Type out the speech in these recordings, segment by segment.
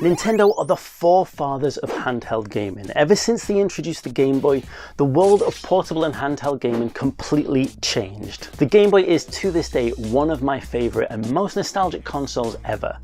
Nintendo are the forefathers of handheld gaming. Ever since they introduced the Game Boy, the world of portable and handheld gaming completely changed. The Game Boy is to this day one of my favourite and most nostalgic consoles ever.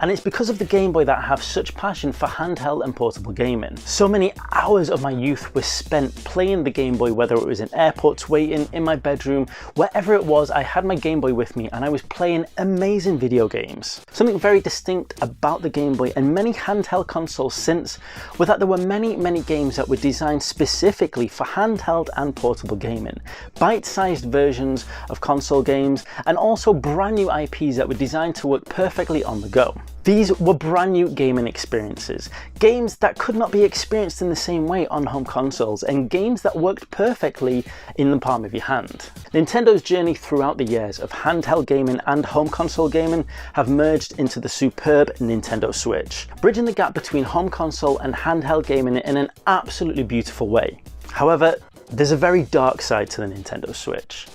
And it's because of the Game Boy that I have such passion for handheld and portable gaming. So many hours of my youth were spent playing the Game Boy, whether it was in airports waiting, in my bedroom, wherever it was, I had my Game Boy with me and I was playing amazing video games. Something very distinct about the Game Boy and many handheld consoles since was that there were many games that were designed specifically for handheld and portable gaming. Bite-sized versions of console games and also brand new IPs that were designed to work perfectly on the go. These were brand new gaming experiences, games that could not be experienced in the same way on home consoles, and games that worked perfectly in the palm of your hand. Nintendo's journey throughout the years of handheld gaming and home console gaming have merged into the superb Nintendo Switch, bridging the gap between home console and handheld gaming in an absolutely beautiful way. However, there's a very dark side to the Nintendo Switch,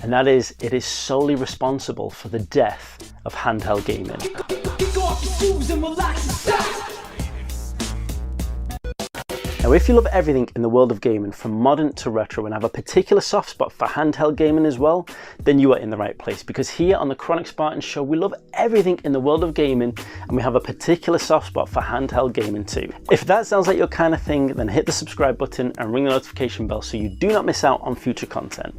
and that is it is solely responsible for the death of handheld gaming. Now, if you love everything in the world of gaming, from modern to retro, and have a particular soft spot for handheld gaming as well, then you are in the right place, because here on the Chronic Spartan Show, we love everything in the world of gaming, and we have a particular soft spot for handheld gaming too. If that sounds like your kind of thing, then hit the subscribe button and ring the notification bell so you do not miss out on future content.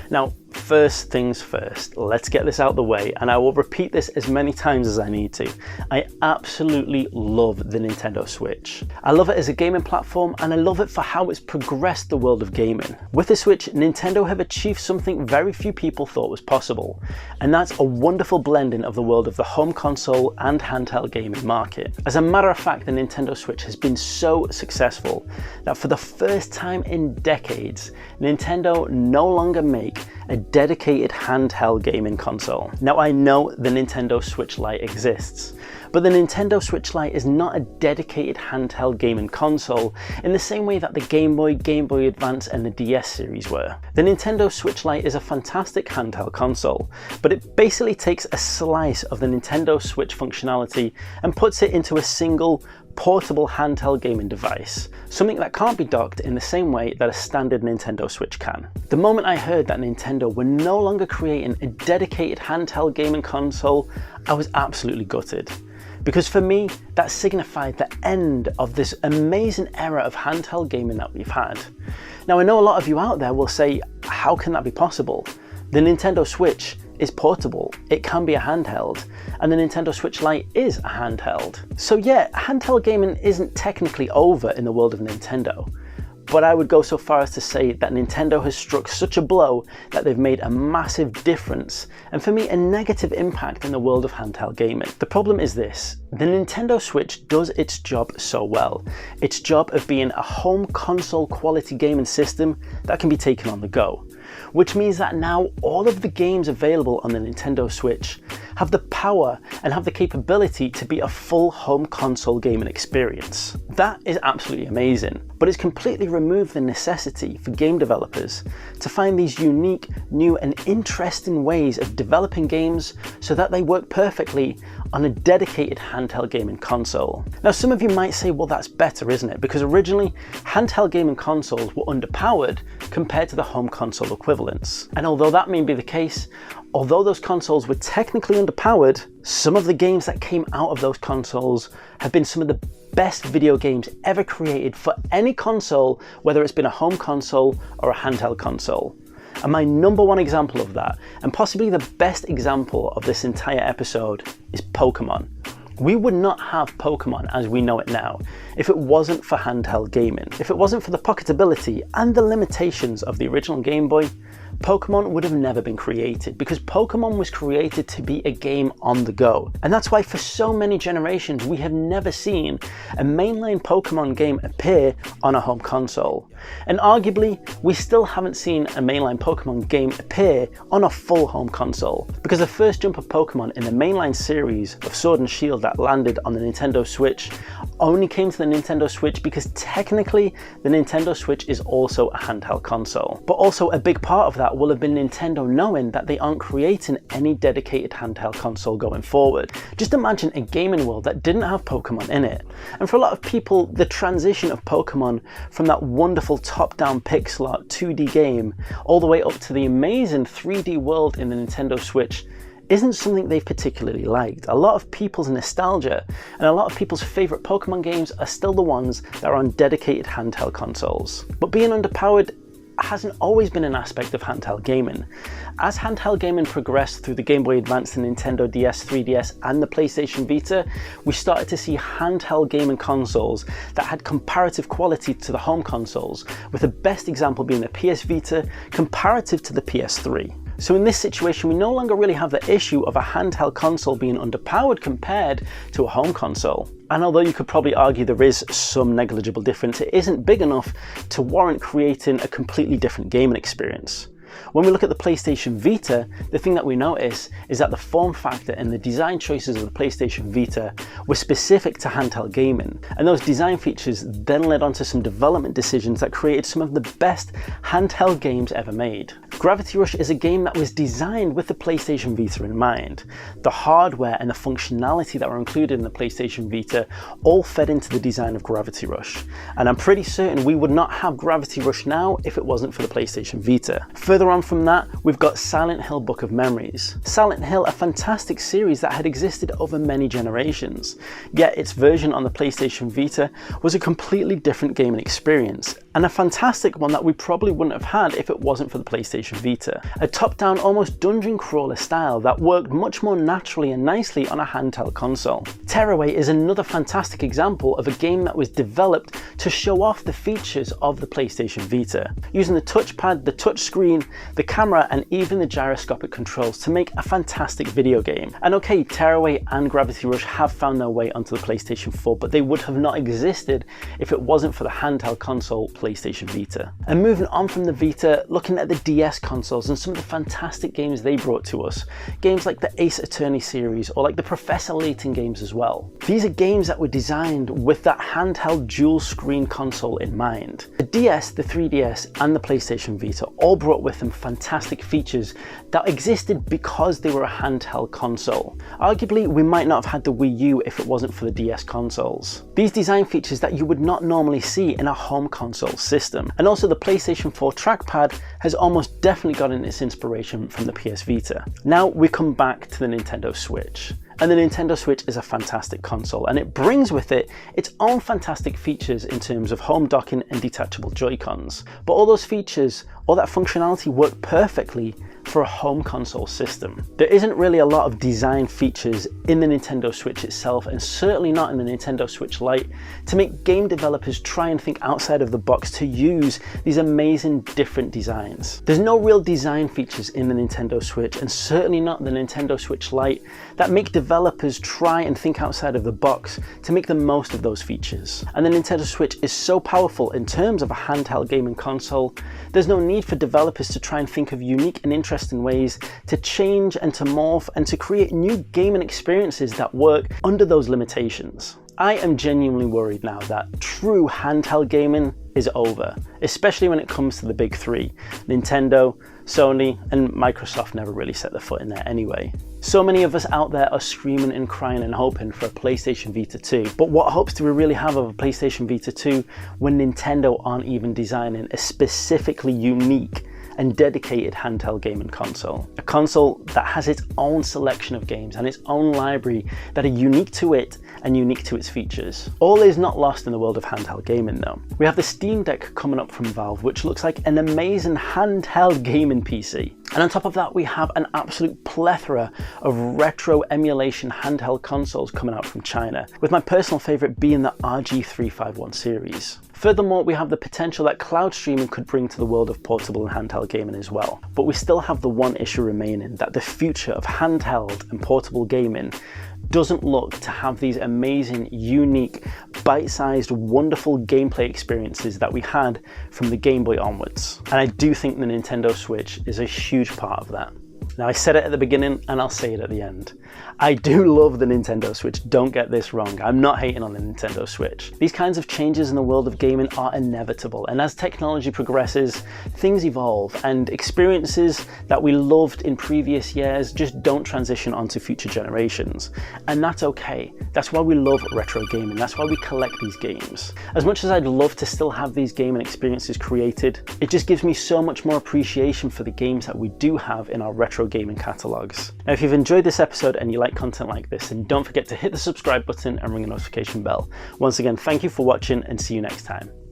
Now, first things first, let's get this out the way, and I will repeat this as many times as I need to. I absolutely love the Nintendo Switch. I love it as a gaming platform, and I love it for how it's progressed the world of gaming. With the Switch, Nintendo have achieved something very few people thought was possible, and that's a wonderful blending of the world of the home console and handheld gaming market. As a matter of fact, the Nintendo Switch has been so successful that for the first time in decades, Nintendo no longer make a dedicated handheld gaming console. Now, I know the Nintendo Switch Lite exists, but the Nintendo Switch Lite is not a dedicated handheld gaming console in the same way that the Game Boy Advance and the DS series were. The Nintendo Switch Lite is a fantastic handheld console, but it basically takes a slice of the Nintendo Switch functionality and puts it into a single portable handheld gaming device, something that can't be docked in the same way that a standard Nintendo Switch can. The moment I heard that Nintendo were no longer creating a dedicated handheld gaming console, I was absolutely gutted. Because for me, that signified the end of this amazing era of handheld gaming that we've had. Now, I know a lot of you out there will say, how can that be possible? The Nintendo Switch is portable, it can be a handheld, and the Nintendo Switch Lite is a handheld. So yeah, handheld gaming isn't technically over in the world of Nintendo, but I would go so far as to say that Nintendo has struck such a blow that they've made a massive difference, and for me a negative impact in the world of handheld gaming. The problem is this: the Nintendo Switch does its job so well, its job of being a home console quality gaming system that can be taken on the go, which means that now all of the games available on the Nintendo Switch have the power and have the capability to be a full home console gaming experience. That is absolutely amazing, but it's completely removed the necessity for game developers to find these unique, new and interesting ways of developing games so that they work perfectly on a dedicated handheld gaming console. Now, some of you might say, well, that's better, isn't it? Because originally handheld gaming consoles were underpowered compared to the home console equivalents. And although that may be the case, although those consoles were technically underpowered, some of the games that came out of those consoles have been some of the best video games ever created for any console, whether it's been a home console or a handheld console. And my number one example of that, and possibly the best example of this entire episode, is Pokemon. We would not have Pokemon as we know it now if it wasn't for handheld gaming. If it wasn't for the pocketability and the limitations of the original Game Boy, Pokemon would have never been created, because Pokemon was created to be a game on the go. And that's why for so many generations we have never seen a mainline Pokemon game appear on a home console. And arguably, we still haven't seen a mainline Pokemon game appear on a full home console, because the first jump of Pokemon in the mainline series of Sword and Shield that landed on the Nintendo Switch only came to the Nintendo Switch because technically the Nintendo Switch is also a handheld console. But also a big part of that that will have been Nintendo knowing that they aren't creating any dedicated handheld console going forward. Just imagine a gaming world that didn't have Pokemon in it. And for a lot of people, the transition of Pokemon from that wonderful top-down pixel art 2D game all the way up to the amazing 3D world in the Nintendo Switch isn't something they've particularly liked. A lot of people's nostalgia and a lot of people's favourite Pokemon games are still the ones that are on dedicated handheld consoles. But being underpowered hasn't always been an aspect of handheld gaming. As handheld gaming progressed through the Game Boy Advance, the Nintendo DS, 3DS and the PlayStation Vita, we started to see handheld gaming consoles that had comparative quality to the home consoles, with the best example being the PS Vita comparative to the PS3. So in this situation, we no longer really have the issue of a handheld console being underpowered compared to a home console. And although you could probably argue there is some negligible difference, it isn't big enough to warrant creating a completely different gaming experience. When we look at the PlayStation Vita, the thing that we notice is that the form factor and the design choices of the PlayStation Vita were specific to handheld gaming, and those design features then led on to some development decisions that created some of the best handheld games ever made. Gravity Rush is a game that was designed with the PlayStation Vita in mind. The hardware and the functionality that were included in the PlayStation Vita all fed into the design of Gravity Rush, and I'm pretty certain we would not have Gravity Rush now if it wasn't for the PlayStation Vita. Further on from that, we've got Silent Hill Book of Memories. Silent Hill, a fantastic series that had existed over many generations, yet its version on the PlayStation Vita was a completely different gaming experience, and a fantastic one that we probably wouldn't have had if it wasn't for the PlayStation Vita. A top-down, almost dungeon crawler style that worked much more naturally and nicely on a handheld console. Tearaway is another fantastic example of a game that was developed to show off the features of the PlayStation Vita, using the touchpad, the touchscreen, the camera and even the gyroscopic controls to make a fantastic video game. And okay, Tearaway and Gravity Rush have found their way onto the PlayStation 4, but they would have not existed if it wasn't for the handheld console PlayStation Vita. And moving on from the Vita, looking at the DS consoles and some of the fantastic games they brought to us, games like the Ace Attorney series or like the Professor Layton games as well. These are games that were designed with that handheld dual screen console in mind. The DS, the 3DS and the PlayStation Vita all brought with them fantastic features that existed because they were a handheld console. Arguably, we might not have had the Wii U if it wasn't for the DS consoles. These design features that you would not normally see in a home console system. And also the PlayStation 4 trackpad has almost definitely gotten its inspiration from the PS Vita. Now we come back to the Nintendo Switch. And the Nintendo Switch is a fantastic console, and it brings with it its own fantastic features in terms of home docking and detachable Joy-Cons. But all those features, all that functionality work perfectly for a home console system. There isn't really a lot of design features in the Nintendo Switch itself, and certainly not in the Nintendo Switch Lite, to make game developers try and think outside of the box to use these amazing different designs. There's no real design features in the Nintendo Switch, and certainly not the Nintendo Switch Lite, that make developers try and think outside of the box to make the most of those features. And the Nintendo Switch is so powerful in terms of a handheld gaming console, there's no need for developers to try and think of unique and interesting ways to change and to morph and to create new gaming experiences that work under those limitations. I am genuinely worried now that true handheld gaming is over, especially when it comes to the big three. Nintendo, Sony, and Microsoft never really set their foot in there anyway. So many of us out there are screaming and crying and hoping for a PlayStation Vita 2, but what hopes do we really have of a PlayStation Vita 2 when Nintendo aren't even designing a specifically unique and dedicated handheld gaming console? A console that has its own selection of games and its own library that are unique to it and unique to its features. All is not lost in the world of handheld gaming though. We have the Steam Deck coming up from Valve, which looks like an amazing handheld gaming PC. And on top of that, we have an absolute plethora of retro emulation handheld consoles coming out from China, with my personal favourite being the RG351 series. Furthermore, we have the potential that cloud streaming could bring to the world of portable and handheld gaming as well. But we still have the one issue remaining, that the future of handheld and portable gaming doesn't look to have these amazing, unique, bite-sized, wonderful gameplay experiences that we had from the Game Boy onwards. And I do think the Nintendo Switch is a huge part of that. Now, I said it at the beginning and I'll say it at the end. I do love the Nintendo Switch, don't get this wrong. I'm not hating on the Nintendo Switch. These kinds of changes in the world of gaming are inevitable, and as technology progresses, things evolve, and experiences that we loved in previous years just don't transition onto future generations. And that's okay. That's why we love retro gaming. That's why we collect these games. As much as I'd love to still have these gaming experiences created, it just gives me so much more appreciation for the games that we do have in our retro gaming catalogs. Now, if you've enjoyed this episode and you like content like this, then don't forget to hit the subscribe button and ring the notification bell. Once again, thank you for watching and see you next time.